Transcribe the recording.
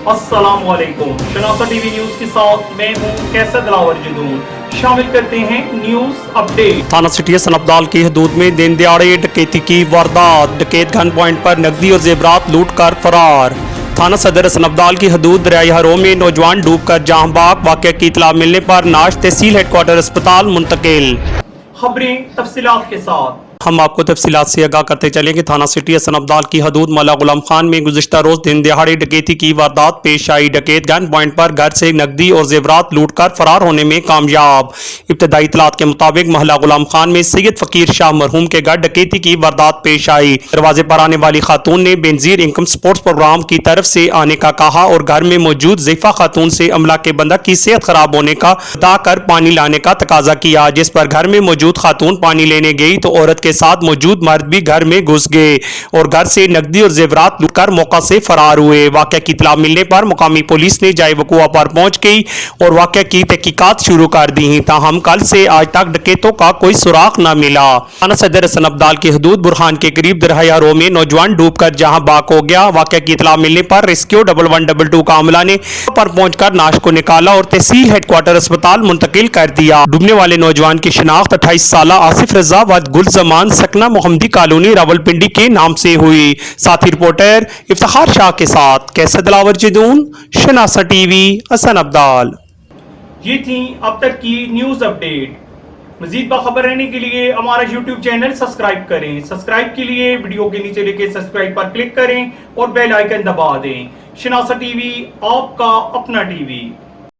अस्सलाम वालेकुम। शनासा TV news के साथ मैं हूं कैसर दिलावर जदून। शामिल करते हैं न्यूज अपडेट। थाना सिटी हसन अब्दाल की हदूद में दिन दिहाड़े डकैती की वारदात। डकैत गन पॉइंट पर नकदी और जेवरात लूट कर फरार। थाना सदर हसन अब्दाल की हदूद दरियाई हरों में नौजवान डूब कर जहां बाग। वाक़या की इतला मिलने पर नाश तहसील हेडक्वार्टर अस्पताल मुंतकिल। खबरें तफसीलात के साथ। हम आपको तफसीलात से आगाह करते चलें कि थाना सिटी हसन अब्दाल की हदूद मौला गुलाम खान में गुज़िश्ता रोज दिन दिहाड़े डकैती की वारदात पेश आई। डकैत गन पॉइंट पर घर से नकदी और जेवरात लूट कर फरार होने में कामयाब। इब्तदाई इतलात के मुताबिक महला गुलाम खान में सैयद फकीर शाह मरहूम के घर डकैती की वारदात पेश आई। दरवाजे पर आने वाली खातून ने बेनजीर इनकम सपोर्ट्स प्रोग्राम की तरफ से आने का कहा और घर में मौजूद ज़ैफा खातून से अमला के बंदा की सेहत खराब होने का बता कर पानी लाने का तकाजा किया, जिस पर घर में मौजूद खातून पानी लेने गई तो औरत के साथ मौजूद मर्द भी घर में घुस गए और घर से नकदी और जेवरात लूटकर मौका से फरार हुए। वाक़या की इत्तला मिलने पर मुकामी पुलिस ने जाए वक़ुआ पर पहुंच गई और वाक़या की तहकीकात शुरू कर दी। ताहम कल से आज तक डकैतों का कोई सुराग न मिला। थाना सदर हसन अब्दाल की हदूद बुरहान के करीब दरहिया रो में नौजवान डूब कर जहां बाक हो गया। वाक़या की इत्तला मिलने पर रेस्क्यू 1122 का अमला ने पर पहुंचकर नाश को निकाला और तहसील हेडक्वार्टर अस्पताल मुंतकिल कर दिया। डूबने वाले नौजवान की शिनाख्त 28 साल आसिफ रजा व गुलजमान सकना मोहम्मदी कॉलोनी रावलपिंडी के नाम से हुई। साथी रिपोर्टर इफ्तिखार शाह के साथ कैसर दिलावर जदून, शनासा टीवी हसन अब्दाल। ये थी अब तक की न्यूज अपडेट। मजीद बाखबर रहने के लिए हमारा यूट्यूब चैनल सब्सक्राइब करें। सब्सक्राइब के लिए वीडियो के नीचे लिखे सब्सक्राइब पर क्लिक करें और बेल आइकन दबा दें। शनासा टीवी आपका अपना टीवी।